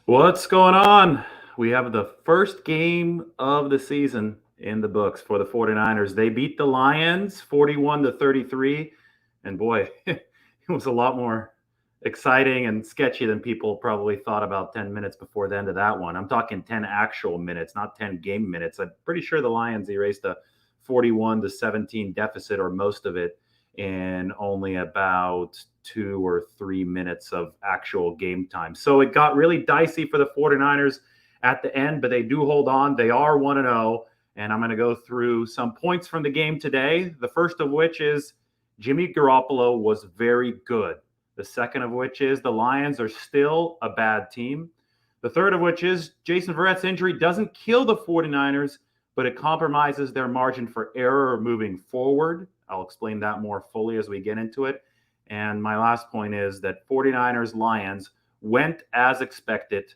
What's going on? We have the first game of the season in the books for the 49ers. They beat the Lions 41 to 33. And boy, it was a lot more exciting and sketchy than people probably thought about 10 minutes before the end of that one. I'm talking 10 actual minutes, not 10 game minutes. I'm pretty sure the Lions erased a 41 to 17 deficit or most of it in only about 2 or 3 minutes of actual game time. So it got really dicey for the 49ers at the end, but they do hold on. They are 1 0. And I'm going to go through some points from the game today. The first of which is Jimmy Garoppolo was very good. The second of which is the Lions are still a bad team. The third of which is Jason Verrett's injury doesn't kill the 49ers, but it compromises their margin for error moving forward. I'll explain that more fully as we get into it. And my last point is that 49ers Lions went as expected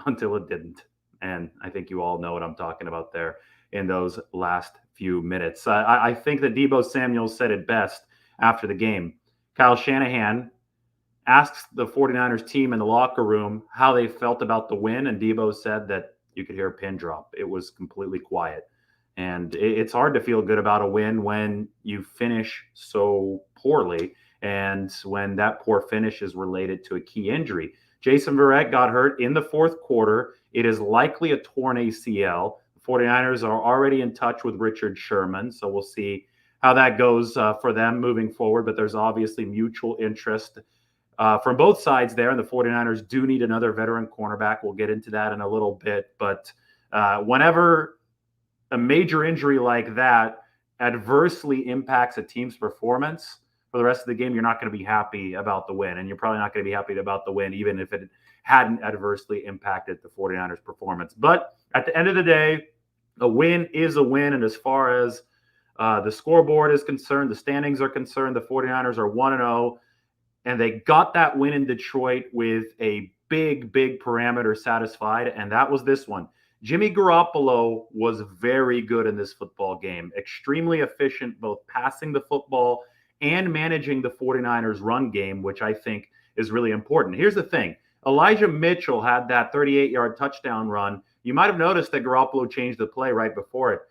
until it didn't. And I think you all know what I'm talking about there in those last few minutes. I think that Deebo Samuel said it best after the game. Kyle Shanahan asks the 49ers team in the locker room how they felt about the win, and Deebo said that you could hear a pin drop. It was completely quiet. And it's hard to feel good about a win when you finish so poorly and when that poor finish is related to a key injury. Jason Verrett got hurt in the fourth quarter. It is likely a torn ACL. The 49ers are already in touch with Richard Sherman, so we'll see how that goes for them moving forward. But there's obviously mutual interest from both sides there, and the 49ers do need another veteran cornerback. We'll get into that in a little bit. But whenever a major injury like that adversely impacts a team's performance for the rest of the game, you're not going to be happy about the win. And you're probably not going to be happy about the win, even if it hadn't adversely impacted the 49ers' performance. But at the end of the day, a win is a win. And as far as the scoreboard is concerned, the standings are concerned, the 49ers are 1 0. And they got that win in Detroit with a big parameter satisfied. And that was this one. Jimmy Garoppolo was very good in this football game, extremely efficient, both passing the football and managing the 49ers run game, which I think is really important. Here's the thing. Elijah Mitchell had that 38-yard touchdown run. You might have noticed that Garoppolo changed the play right before it.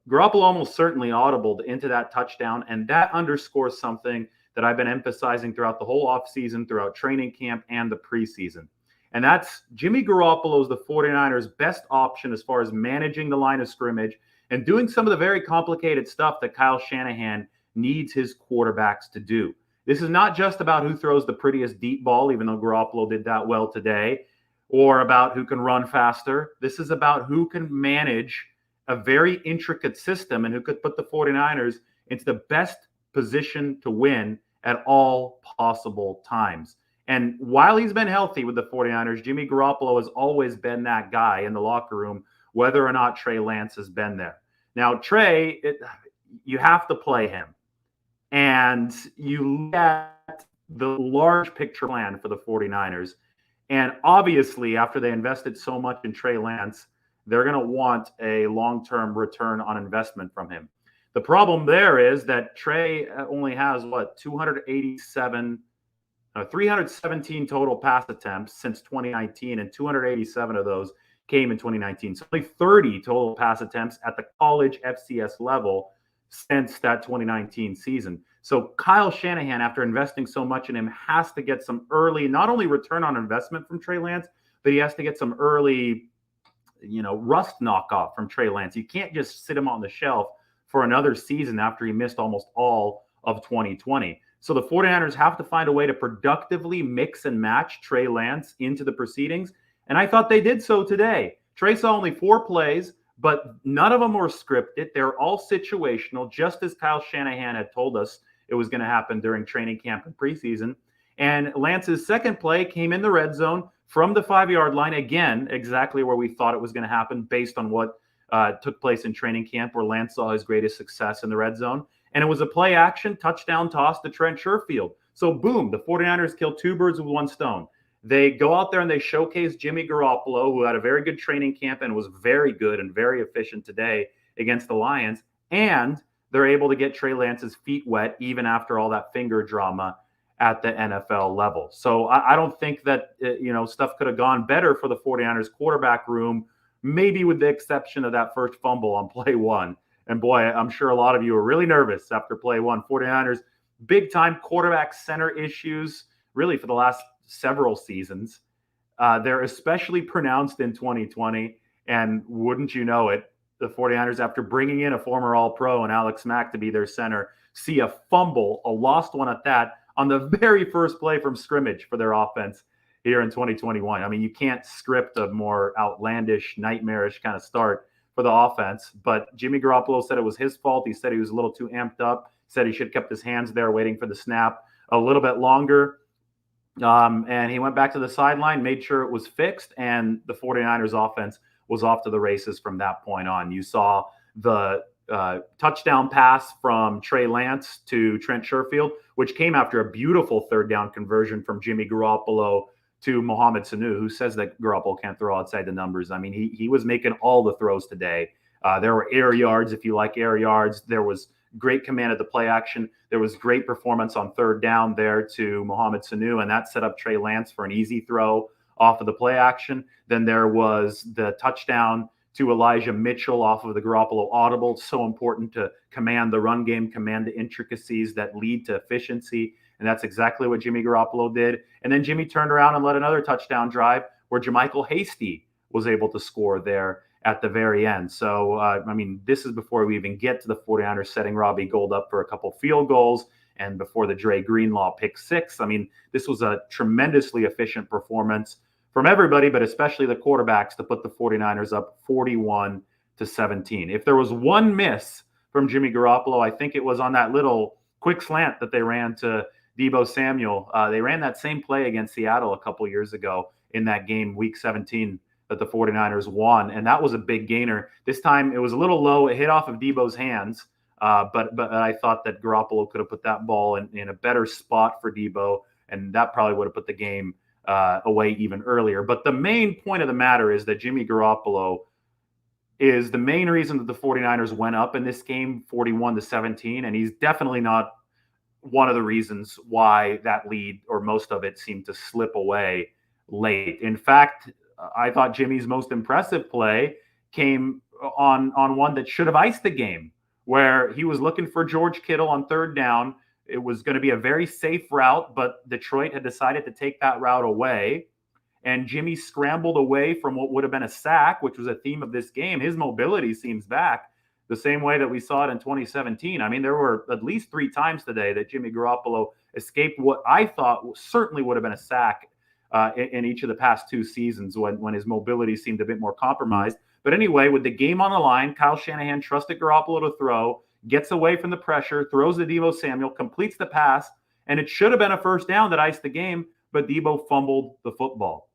Garoppolo almost certainly audibled into that touchdown, and that underscores something that I've been emphasizing throughout the whole offseason, throughout training camp and the preseason. And that's Jimmy Garoppolo is the 49ers' best option as far as managing the line of scrimmage and doing some of the very complicated stuff that Kyle Shanahan needs his quarterbacks to do. This is not just about who throws the prettiest deep ball, even though Garoppolo did that well today, or about who can run faster. This is about who can manage a very intricate system and who could put the 49ers into the best position to win at all possible times. And while he's been healthy with the 49ers, Jimmy Garoppolo has always been that guy in the locker room, whether or not Trey Lance has been there. Now, Trey, you have to play him. And you look at the large picture plan for the 49ers. And obviously, after they invested so much in Trey Lance, they're going to want a long-term return on investment from him. The problem there is that Trey only has, 317 total pass attempts since 2019, and 287 of those came in 2019. So only 30 total pass attempts at the college FCS level since that 2019 season. So Kyle Shanahan, after investing so much in him, has to get some early, not only return on investment from Trey Lance, but he has to get some early, rust knockoff from Trey Lance. You can't just sit him on the shelf for another season after he missed almost all of 2020. So the 49ers have to find a way to productively mix and match Trey Lance into the proceedings. And I thought they did so today. Trey saw only 4 plays, but none of them were scripted. They're all situational, just as Kyle Shanahan had told us it was going to happen during training camp and preseason. And Lance's second play came in the red zone from the 5-yard line, again, exactly where we thought it was going to happen based on what took place in training camp, where Lance saw his greatest success in the red zone. And it was a play action touchdown toss to Trent Sherfield. So boom, the 49ers killed 2 birds with 1 stone. They go out there and they showcase Jimmy Garoppolo, who had a very good training camp and was very good and very efficient today against the Lions. And they're able to get Trey Lance's feet wet even after all that finger drama at the NFL level. So I don't think that, stuff could have gone better for the 49ers quarterback room, maybe with the exception of that first fumble on play one. And boy, I'm sure a lot of you are really nervous after play one. 49ers, big time quarterback center issues, really for the last several seasons. They're especially pronounced in 2020. And wouldn't you know it, the 49ers, after bringing in a former All-Pro and Alex Mack to be their center, see a fumble, a lost one at that, on the very first play from scrimmage for their offense here in 2021. I mean, you can't script a more outlandish, nightmarish kind of start for the offense. But Jimmy Garoppolo said it was his fault. He said he was a little too amped up, said he should have kept his hands there waiting for the snap a little bit longer. And he went back to the sideline, made sure it was fixed, and the 49ers offense was off to the races from that point on. You saw the touchdown pass from Trey Lance to Trent Sherfield, which came after a beautiful third down conversion from Jimmy Garoppolo to Mohamed Sanu, who says that Garoppolo can't throw outside the numbers. I mean, he was making all the throws today. There were air yards, if you like air yards. There was great command of the play action. There was great performance on third down there to Mohamed Sanu, and that set up Trey Lance for an easy throw off of the play action. Then there was the touchdown to Elijah Mitchell off of the Garoppolo audible. So important to command the run game, command the intricacies that lead to efficiency. And that's exactly what Jimmy Garoppolo did. And then Jimmy turned around and led another touchdown drive where JaMychal Hasty was able to score there at the very end. So, this is before we even get to the 49ers setting Robbie Gould up for a couple field goals and before the Dre Greenlaw pick six. I mean, this was a tremendously efficient performance from everybody, but especially the quarterbacks, to put the 49ers up 41-17. If there was one miss from Jimmy Garoppolo, I think it was on that little quick slant that they ran to Deebo Samuel. They ran that same play against Seattle a couple years ago in that game, week 17, that the 49ers won, and that was a big gainer. This time it was a little low. It hit off of Deebo's hands, but I thought that Garoppolo could have put that ball in a better spot for Deebo, and that probably would have put the game away even earlier. But the main point of the matter is that Jimmy Garoppolo is the main reason that the 49ers went up in this game 41-17, and he's definitely not one of the reasons why that lead, or most of it, seemed to slip away late. In fact, I thought Jimmy's most impressive play came on one that should have iced the game, where he was looking for George Kittle on third down. It was going to be a very safe route, but Detroit had decided to take that route away. And Jimmy scrambled away from what would have been a sack, which was a theme of this game. His mobility seems back the same way that we saw it in 2017. I mean, there were at least 3 times today that Jimmy Garoppolo escaped what I thought certainly would have been a sack in each of the past 2 seasons when his mobility seemed a bit more compromised. But anyway, with the game on the line, Kyle Shanahan trusted Garoppolo to throw, gets away from the pressure, throws to Deebo Samuel, completes the pass, and it should have been a first down that iced the game, but Deebo fumbled the football.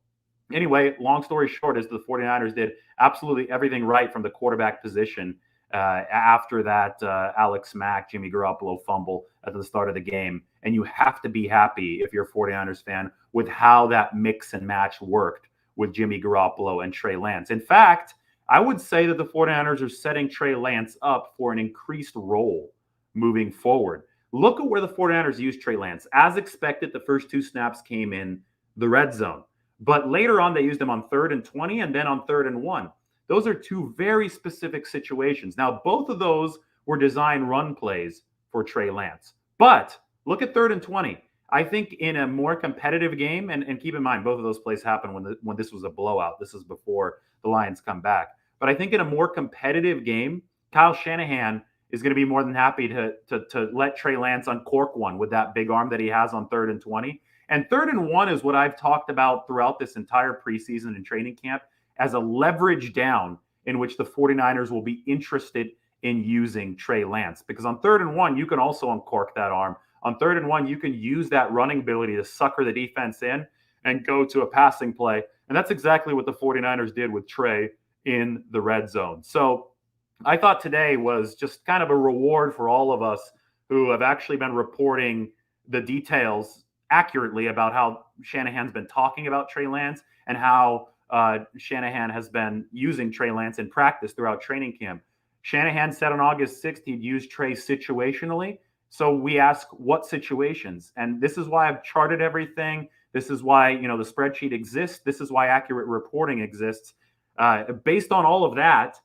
Anyway, long story short is the 49ers did absolutely everything right from the quarterback position after that Alex Mack, Jimmy Garoppolo fumble at the start of the game. And you have to be happy, if you're a 49ers fan, with how that mix and match worked with Jimmy Garoppolo and Trey Lance. In fact, I would say that the 49ers are setting Trey Lance up for an increased role moving forward. Look at where the 49ers used Trey Lance. As expected, the first 2 snaps came in the red zone. But later on, they used him on 3rd and 20 and then on 3rd and 1. Those are 2 very specific situations. Now, both of those were design run plays for Trey Lance. But look at 3rd and 20. I think in a more competitive game, and keep in mind, both of those plays happened when this was a blowout. This is before the Lions come back. But I think in a more competitive game, Kyle Shanahan is going to be more than happy to let Trey Lance uncork one with that big arm that he has on 3rd and 20. And 3rd and 1 is what I've talked about throughout this entire preseason and training camp as a leverage down in which the 49ers will be interested in using Trey Lance. Because on 3rd and 1, you can also uncork that arm. On 3rd and 1, you can use that running ability to sucker the defense in and go to a passing play. And that's exactly what the 49ers did with Trey in the red zone. So I thought today was just kind of a reward for all of us who have actually been reporting the details accurately about how Shanahan's been talking about Trey Lance and how Shanahan has been using Trey Lance in practice throughout training camp. Shanahan said on August 6th he'd use Trey situationally. So we ask what situations, and this is why I've charted everything. This is why the spreadsheet exists. This is why accurate reporting exists. Based on all of that,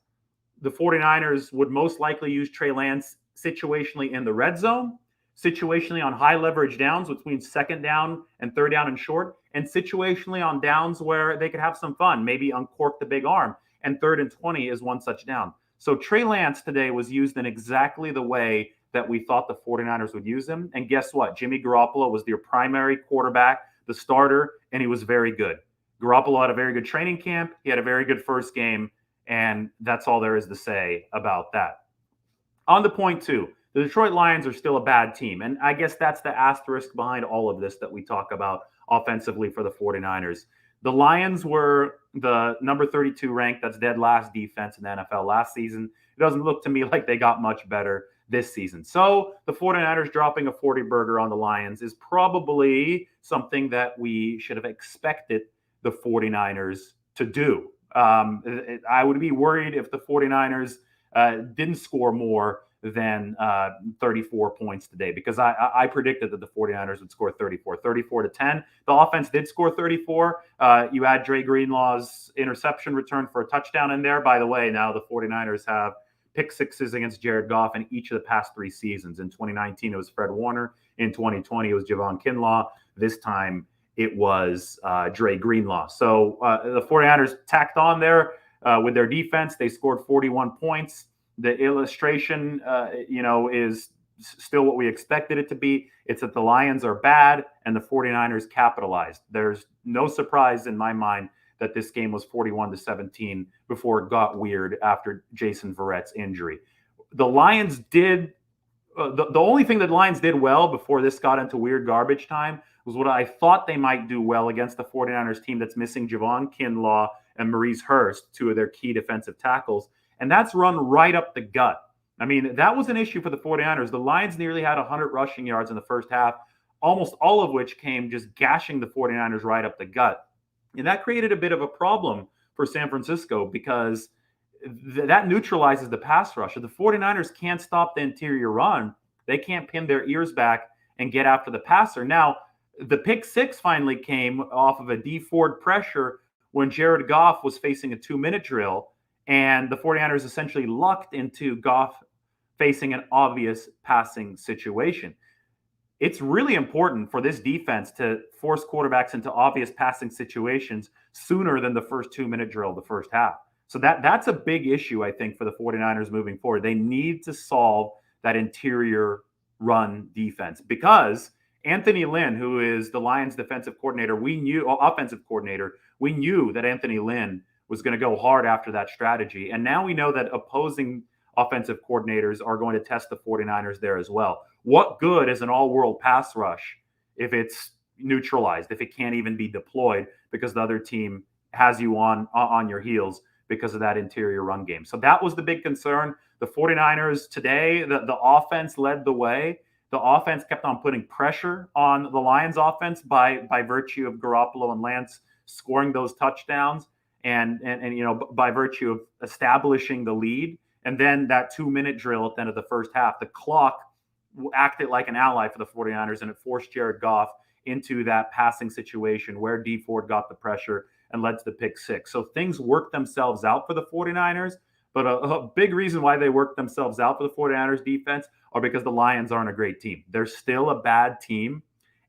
the 49ers would most likely use Trey Lance situationally in the red zone, situationally on high leverage downs between second down and third down and short, and situationally on downs where they could have some fun, maybe uncork the big arm. And 3rd and 20 is one such down. So Trey Lance today was used in exactly the way that we thought the 49ers would use him. And guess what? Jimmy Garoppolo was their primary quarterback, the starter, and he was very good. Garoppolo had a very good training camp. He had a very good first game. And that's all there is to say about that. On the point two, the Detroit Lions are still a bad team. And I guess that's the asterisk behind all of this that we talk about offensively for the 49ers. The Lions were the number 32 ranked, that's dead last defense in the NFL last season. It doesn't look to me like they got much better this season. So the 49ers dropping a 40 burger on the Lions is probably something that we should have expected the 49ers to do. I would be worried if the 49ers didn't score more than 34 points today, because I predicted that the 49ers would score 34 to 10. The offense did score 34. You add Dre Greenlaw's interception return for a touchdown in there. By the way, now the 49ers have pick sixes against Jared Goff in each of the past 3 seasons. In 2019, it was Fred Warner. In 2020, it was Javon Kinlaw. This time, it was Dre Greenlaw. So the 49ers tacked on there with their defense. They scored 41 points. The illustration, is still what we expected it to be. It's that the Lions are bad and the 49ers capitalized. There's no surprise in my mind that this game was 41-17 before it got weird after Jason Verrett's injury. The Lions did the only thing that the Lions did well before this got into weird garbage time was what I thought they might do well against the 49ers team that's missing Javon Kinlaw and Maurice Hurst, 2 of their key defensive tackles. And that's run right up the gut. I mean, that was an issue for the 49ers. The Lions nearly had 100 rushing yards in the first half, almost all of which came just gashing the 49ers right up the gut. And that created a bit of a problem for San Francisco because that neutralizes the pass rush. If the 49ers can't stop the interior run, they can't pin their ears back and get after the passer. Now, the pick six finally came off of a D Ford pressure when Jared Goff was facing a 2-minute drill, and the 49ers essentially lucked into Goff facing an obvious passing situation. It's really important for this defense to force quarterbacks into obvious passing situations sooner than the first 2-minute drill, the first half. So that's a big issue, I think, for the 49ers moving forward. They need to solve that interior run defense because Anthony Lynn, who is the Lions defensive coordinator, offensive coordinator, we knew that Anthony Lynn was going to go hard after that strategy. And now we know that opposing offensive coordinators are going to test the 49ers there as well. What good is an all-world pass rush if it's neutralized, if it can't even be deployed because the other team has you on your heels because of that interior run game? So that was the big concern. The 49ers today, the offense led the way. The offense kept on putting pressure on the Lions offense by virtue of Garoppolo and Lance scoring those touchdowns and by virtue of establishing the lead. And then that 2-minute drill at the end of the first half, the clock acted like an ally for the 49ers, and it forced Jared Goff into that passing situation where D Ford got the pressure and led to the pick six. So things worked themselves out for the 49ers, but a big reason why they worked themselves out for the 49ers defense are because the Lions aren't a great team. They're still a bad team,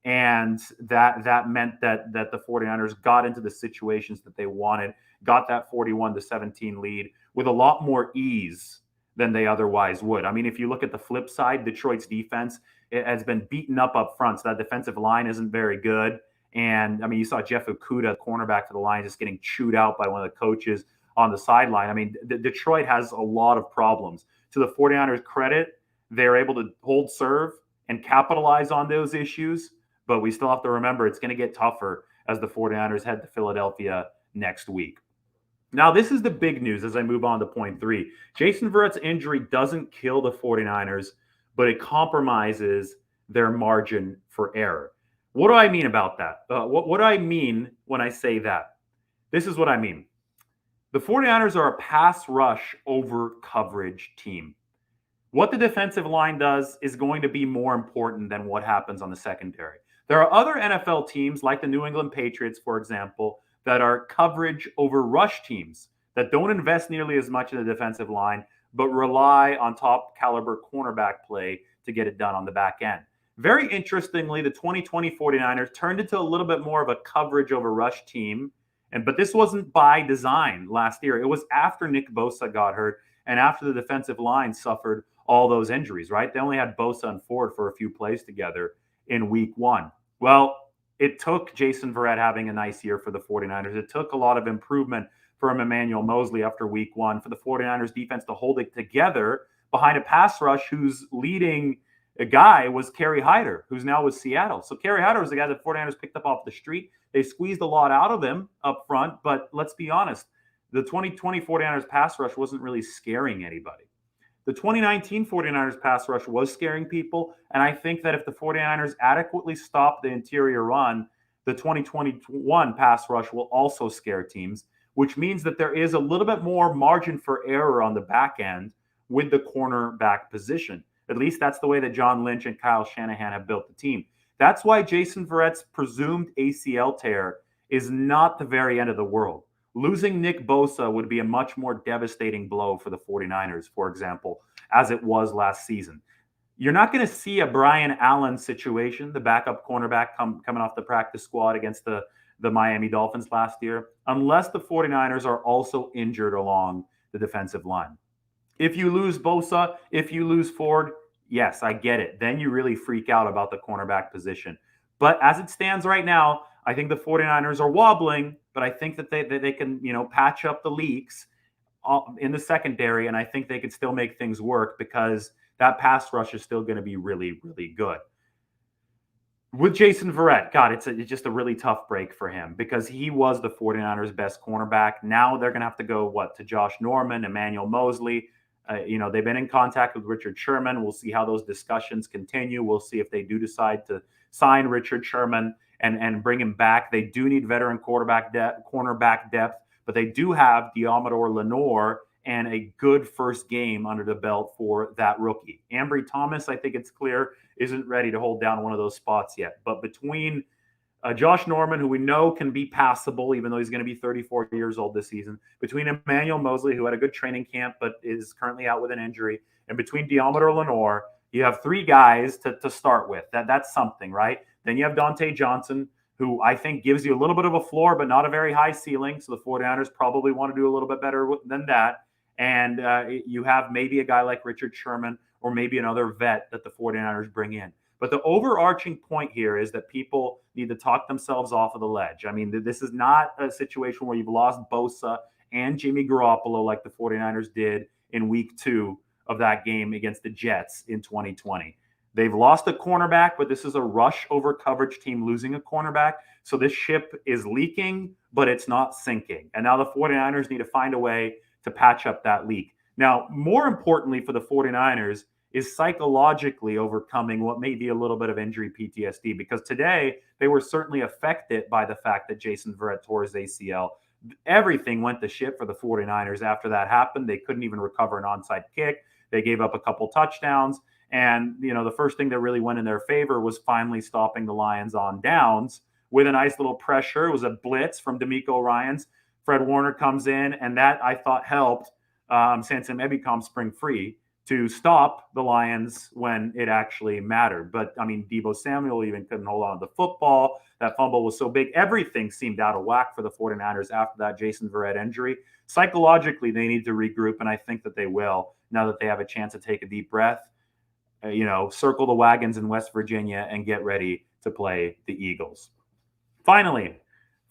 and that meant that the 49ers got into the situations that they wanted, got that 41-17 lead with a lot more ease than they otherwise would. I mean, if you look at the flip side, Detroit's defense has been beaten up front, so that defensive line isn't very good. And, I mean, you saw Jeff Okudah, cornerback for the Lions, just getting chewed out by one of the coaches on the sideline. I mean, Detroit has a lot of problems. To the 49ers' credit, they're able to hold serve and capitalize on those issues, but we still have to remember it's going to get tougher as the 49ers head to Philadelphia next week. Now, this is the big news as I move on to point 3. Jason Verrett's injury doesn't kill the 49ers, but it compromises their margin for error. What do I mean about that? What do I mean when I say that? This is what I mean. The 49ers are a pass rush over coverage team. What the defensive line does is going to be more important than what happens on the secondary. There are other NFL teams, like the New England Patriots, for example, that are coverage over rush teams that don't invest nearly as much in the defensive line, but rely on top caliber cornerback play to get it done on the back end. Very interestingly, the 2020 49ers turned into a little bit more of a coverage over rush team. But this wasn't by design last year. It was after Nick Bosa got hurt and after the defensive line suffered all those injuries, right? They only had Bosa and Ford for a few plays together in week one. Well, it took Jason Verrett having a nice year for the 49ers. It took a lot of improvement from Emmanuel Moseley after week one for the 49ers defense to hold it together behind a pass rush whose leading guy was Kerry Hyder, who's now with Seattle. So Kerry Hyder was the guy that 49ers picked up off the street. They squeezed a lot out of him up front, but let's be honest, the 2020 49ers pass rush wasn't really scaring anybody. The 2019 49ers pass rush was scaring people, and I think that if the 49ers adequately stop the interior run, the 2021 pass rush will also scare teams, which means that there is a little bit more margin for error on the back end with the cornerback position. At least that's the way that John Lynch and Kyle Shanahan have built the team. That's why Jason Verrett's presumed ACL tear is not the very end of the world. Losing Nick Bosa would be a much more devastating blow for the 49ers, for example, as it was last season. You're not going to see a Brian Allen situation, the backup cornerback coming off the practice squad against the Miami Dolphins last year, unless the 49ers are also injured along the defensive line. If you lose Bosa, if you lose Ford, yes, I get it. Then you really freak out about the cornerback position. But as it stands right now, I think the 49ers are wobbling, but I think that they can, patch up the leaks in the secondary, and I think they could still make things work because that pass rush is still going to be really, really good. With Jason Verrett, God, it's just a really tough break for him because he was the 49ers' best cornerback. Now they're going to have to go, to Josh Norman, Emmanuel Moseley. They've been in contact with Richard Sherman. We'll see how those discussions continue. We'll see if they do decide to sign Richard Sherman and bring him back. They do need veteran cornerback depth, but they do have Diamador Lenore and a good first game under the belt for that rookie. Ambry Thomas, I think it's clear, isn't ready to hold down one of those spots yet. But between Josh Norman, who we know can be passable, even though he's going to be 34 years old this season, between Emmanuel Moseley, who had a good training camp but is currently out with an injury, and between Diamador Lenore, you have three guys to start with. That's something, right? Then you have Dante Johnson, who I think gives you a little bit of a floor, but not a very high ceiling. So the 49ers probably want to do a little bit better than that. And you have maybe a guy like Richard Sherman or maybe another vet that the 49ers bring in. But the overarching point here is that people need to talk themselves off of the ledge. I mean, this is not a situation where you've lost Bosa and Jimmy Garoppolo like the 49ers did in week 2 of that game against the Jets in 2020. They've lost a cornerback, but this is a rush over coverage team losing a cornerback. So this ship is leaking, but it's not sinking. And now the 49ers need to find a way to patch up that leak. Now, more importantly for the 49ers is psychologically overcoming what may be a little bit of injury PTSD, because today they were certainly affected by the fact that Jason Verrett tore his ACL. Everything went to shit for the 49ers after that happened. They couldn't even recover an onside kick. They gave up a couple touchdowns. And, the first thing that really went in their favor was finally stopping the Lions on downs with a nice little pressure. It was a blitz from D'Amico Ryans. Fred Warner comes in, and that, I thought, helped Samson Ebicom spring free to stop the Lions when it actually mattered. But, Deebo Samuel even couldn't hold on to the football. That fumble was so big. Everything seemed out of whack for the 49ers after that Jason Verrett injury. Psychologically, they need to regroup, and I think that they will now that they have a chance to take a deep breath. Circle the wagons in West Virginia and get ready to play the Eagles. Finally,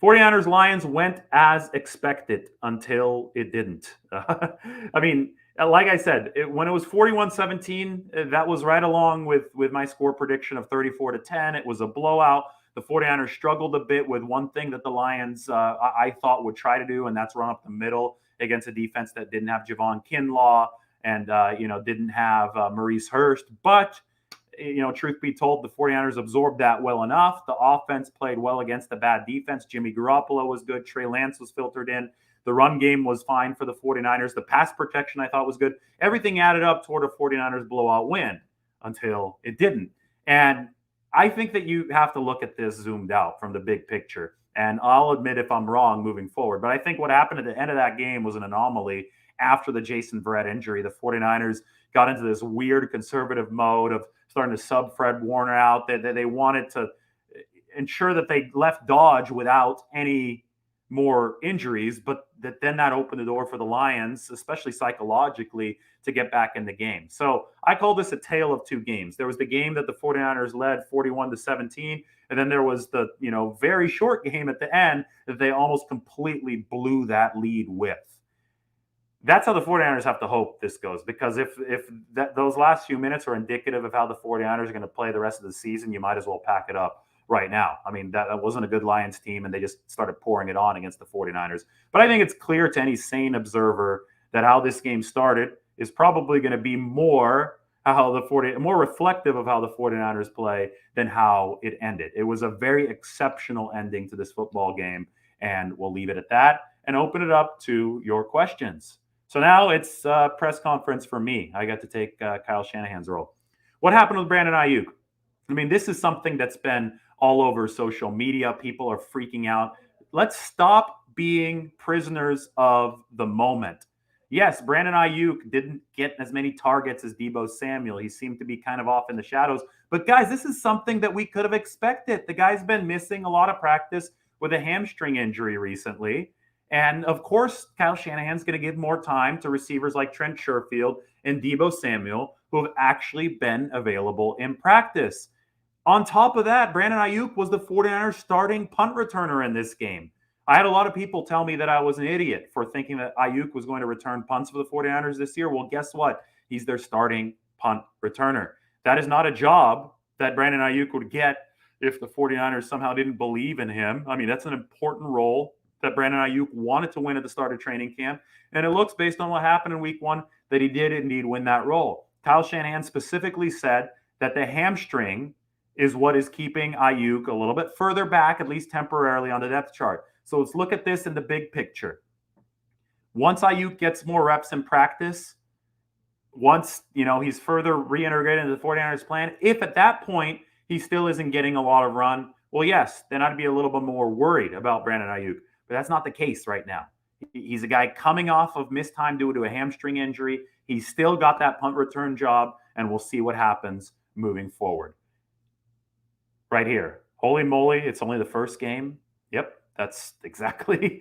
49ers Lions went as expected until it didn't. Like I said, when it was 41-17, that was right along with my score prediction of 34-10. It was a blowout. The 49ers struggled a bit with one thing that the Lions, I thought, would try to do, and that's run up the middle against a defense that didn't have Javon Kinlaw and didn't have Maurice Hurst. But truth be told, the 49ers absorbed that well enough. The offense played well against the bad defense. Jimmy Garoppolo was good. Trey Lance was filtered in. The run game was fine for the 49ers. The pass protection I thought was good. Everything added up toward a 49ers blowout win until it didn't. And I think that you have to look at this zoomed out from the big picture. And I'll admit if I'm wrong moving forward. But I think what happened at the end of that game was an anomaly after the Jason Verrett injury. The 49ers got into this weird conservative mode of starting to sub Fred Warner out. They wanted to ensure that they left Dodge without any more injuries, but then that opened the door for the Lions, especially psychologically, to get back in the game. So I call this a tale of two games. There was the game that the 49ers led 41-17, and then there was the very short game at the end that they almost completely blew that lead with. That's how the 49ers have to hope this goes, because if those last few minutes are indicative of how the 49ers are going to play the rest of the season, you might as well pack it up right now. I mean, that wasn't a good Lions team, and they just started pouring it on against the 49ers. But I think it's clear to any sane observer that how this game started is probably going to be more reflective of how the 49ers play than how it ended. It was a very exceptional ending to this football game, and we'll leave it at that and open it up to your questions. So now it's a press conference for me. I got to take Kyle Shanahan's role. What happened with Brandon Ayuk? I mean, this is something that's been all over social media. People are freaking out. Let's stop being prisoners of the moment. Yes, Brandon Ayuk didn't get as many targets as Deebo Samuel. He seemed to be kind of off in the shadows. But guys, this is something that we could have expected. The guy's been missing a lot of practice with a hamstring injury recently. And of course, Kyle Shanahan's going to give more time to receivers like Trent Sherfield and Deebo Samuel, who have actually been available in practice. On top of that, Brandon Ayuk was the 49ers starting punt returner in this game. I had a lot of people tell me that I was an idiot for thinking that Ayuk was going to return punts for the 49ers this year. Well, guess what? He's their starting punt returner. That is not a job that Brandon Ayuk would get if the 49ers somehow didn't believe in him. I mean, that's an important role that Brandon Ayuk wanted to win at the start of training camp. And it looks, based on what happened in week one, that he did indeed win that role. Kyle Shanahan specifically said that the hamstring is what is keeping Ayuk a little bit further back, at least temporarily, on the depth chart. So let's look at this in the big picture. Once Ayuk gets more reps in practice, once he's further reintegrated into the 49ers plan, if at that point he still isn't getting a lot of run, well, yes, then I'd be a little bit more worried about Brandon Ayuk. But that's not the case right now. He's a guy coming off of missed time due to a hamstring injury. He's still got that punt return job, and we'll see what happens moving forward. Right here. Holy moly, it's only the first game. Yep, that's exactly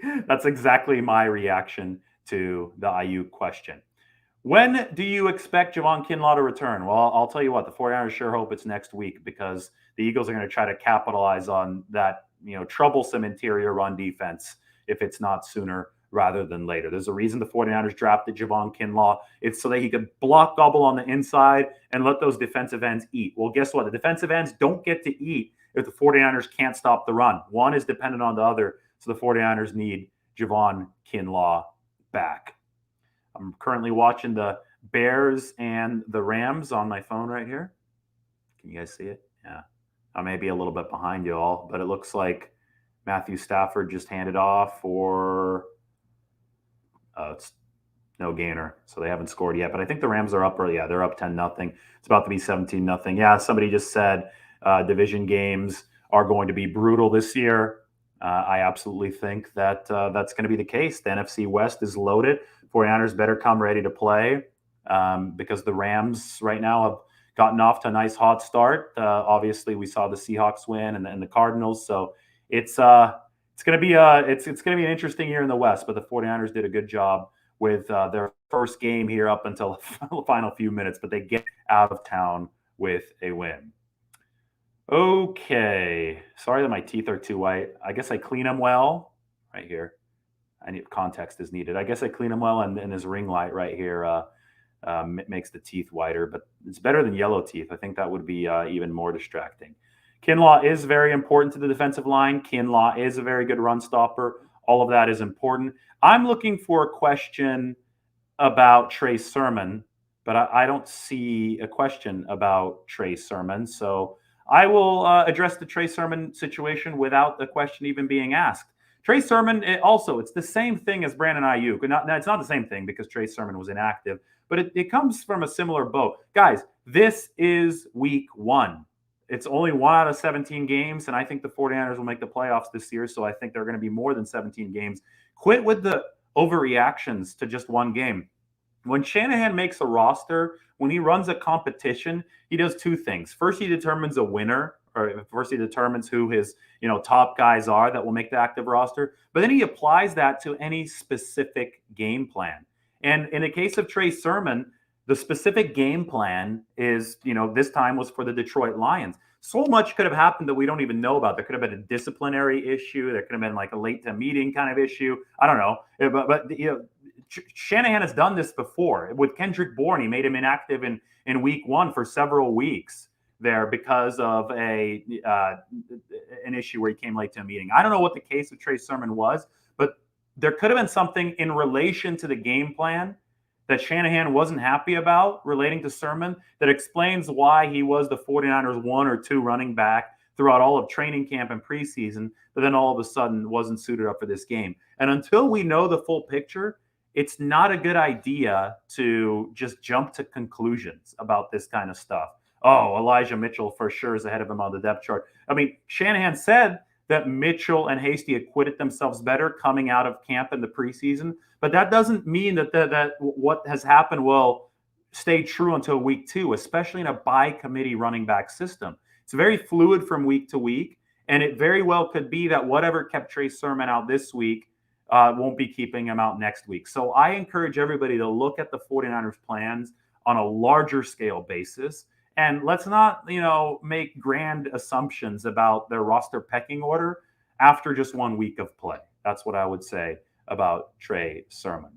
my reaction to the Ayuk question. When do you expect Javon Kinlaw to return? Well, I'll tell you what, the 49ers sure hope it's next week, because the Eagles are going to try to capitalize on that troublesome interior run defense if it's not sooner rather than later. There's a reason the 49ers drafted Javon Kinlaw. It's so that he could block double on the inside and let those defensive ends eat. Well, guess what? The defensive ends don't get to eat if the 49ers can't stop the run. One is dependent on the other, so the 49ers need Javon Kinlaw back. I'm currently watching the Bears and the Rams on my phone right here. Can you guys see it? Yeah. I may be a little bit behind you all, but it looks like Matthew Stafford just handed off for it's no gainer, so they haven't scored yet. But I think the Rams are up early. Yeah, they're up 10-0. It's about to be 17-0. Yeah, somebody just said division games are going to be brutal this year. I absolutely think that that's going to be the case. The NFC West is loaded. 49ers better come ready to play because the Rams right now have gotten off to a nice hot start. Obviously, we saw the Seahawks win and the Cardinals. So it's going to be an interesting year in the West. But the 49ers did a good job with their first game here up until the final few minutes. But they get out of town with a win. Okay. Sorry that my teeth are too white. I guess I clean them well right here. I need context is needed. I guess I clean them well, and this ring light right here makes the teeth whiter, but it's better than yellow teeth. I think that would be even more distracting. Kinlaw is very important to the defensive line. Kinlaw is a very good run stopper. All of that is important. I'm looking for a question about Trey Sermon, but I don't see a question about Trey Sermon. So I will address the Trey Sermon situation without the question even being asked. Trey Sermon, it's the same thing as Brandon Ayuk. It's not the same thing because Trey Sermon was inactive, but it comes from a similar boat. Guys, this is week 1. It's only 1 out of 17 games, and I think the 49ers will make the playoffs this year, so I think they're going to be more than 17 games. Quit with the overreactions to just one game. When Shanahan makes a roster, when he runs a competition, he does 2 things. First, he determines a winner, or first he determines who his top guys are that will make the active roster. But then he applies that to any specific game plan. And in the case of Trey Sermon, the specific game plan is, this time was for the Detroit Lions. So much could have happened that we don't even know about. There could have been a disciplinary issue. There could have been like a late to meeting kind of issue. I don't know. But Shanahan has done this before. With Kendrick Bourne, he made him inactive in week 1 for several weeks there because of an issue where he came late to a meeting. I don't know what the case of Trey Sermon was, but there could have been something in relation to the game plan that Shanahan wasn't happy about relating to Sermon that explains why he was the 49ers 1 or 2 running back throughout all of training camp and preseason, but then all of a sudden wasn't suited up for this game. And until we know the full picture, it's not a good idea to just jump to conclusions about this kind of stuff. Oh, Elijah Mitchell for sure is ahead of him on the depth chart. I mean, Shanahan said that Mitchell and Hasty acquitted themselves better coming out of camp in the preseason, but that doesn't mean that what has happened will stay true until week 2, especially in a by-committee running back system. It's very fluid from week to week, and it very well could be that whatever kept Trey Sermon out this week won't be keeping him out next week. So I encourage everybody to look at the 49ers plans on a larger scale basis. And let's not, make grand assumptions about their roster pecking order after just 1 week of play. That's what I would say about Trey Sermon.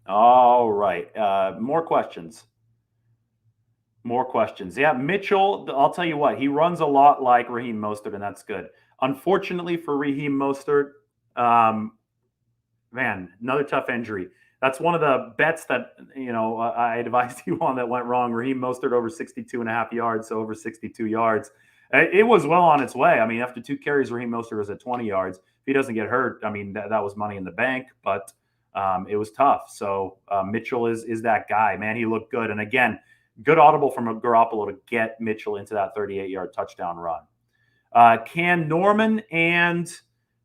All right. More questions. Yeah, Mitchell, I'll tell you what, he runs a lot like Raheem Mostert, and that's good. Unfortunately for Raheem Mostert, another tough injury. That's one of the bets that, I advised you on that went wrong. Raheem Mostert over 62.5 yards, so over 62 yards. It was well on its way. I mean, after 2 carries, Raheem Mostert was at 20 yards. If he doesn't get hurt, I mean, that was money in the bank, but it was tough. So Mitchell is that guy. Man, he looked good. And again, good audible from Garoppolo to get Mitchell into that 38-yard touchdown run. Can Norman and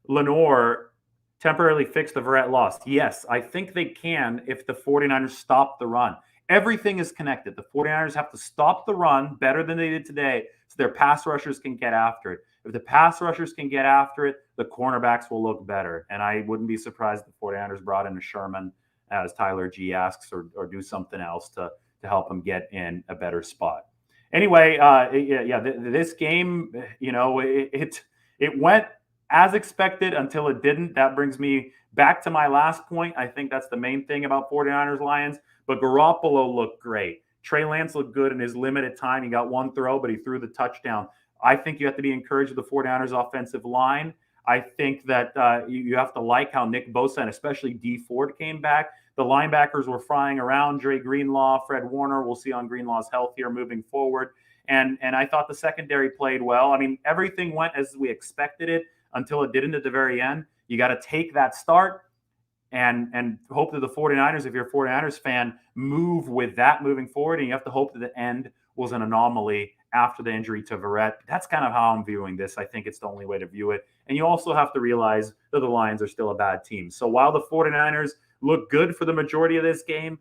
Lenore temporarily fix the Verrett loss? Yes, I think they can if the 49ers stop the run. Everything is connected. The 49ers have to stop the run better than they did today so their pass rushers can get after it. If the pass rushers can get after it, the cornerbacks will look better. And I wouldn't be surprised if the 49ers brought in a Sherman, as Tyler G asks, or do something else to help him get in a better spot. Anyway, this game, it went as expected until it didn't. That brings me back to my last point. I think that's the main thing about 49ers Lions. But Garoppolo looked great. Trey Lance looked good in his limited time. He got 1 throw, but he threw the touchdown. I think you have to be encouraged with the 49ers offensive line. I think that you have to like how Nick Bosa and especially Dee Ford came back. The linebackers were flying around. Dre Greenlaw, Fred Warner. We'll see on Greenlaw's health here moving forward. And I thought the secondary played well. I mean, everything went as we expected it until it didn't at the very end. You got to take that start and hope that the 49ers, if you're a 49ers fan, move with that moving forward. And you have to hope that the end was an anomaly after the injury to Verrett. That's kind of how I'm viewing this. I think it's the only way to view it. And you also have to realize that the Lions are still a bad team. So while the 49ers look good for the majority of this game,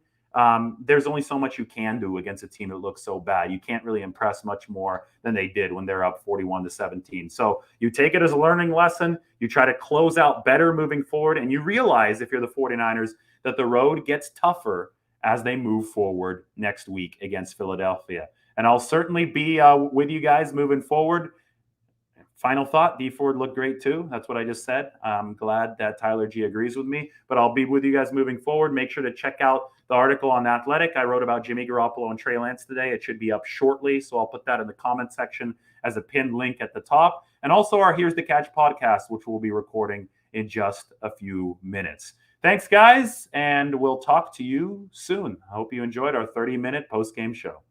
there's only so much you can do against a team that looks so bad. You can't really impress much more than they did when they're up 41-17. So you take it as a learning lesson. You try to close out better moving forward. And you realize, if you're the 49ers, that the road gets tougher as they move forward next week against Philadelphia. And I'll certainly be with you guys moving forward. Final thought, Dee Ford looked great too. That's what I just said. I'm glad that Tyler G agrees with me, but I'll be with you guys moving forward. Make sure to check out the article on The Athletic. I wrote about Jimmy Garoppolo and Trey Lance today. It should be up shortly, so I'll put that in the comment section as a pinned link at the top. And also our Here's the Catch podcast, which we'll be recording in just a few minutes. Thanks, guys, and we'll talk to you soon. I hope you enjoyed our 30-minute post-game show.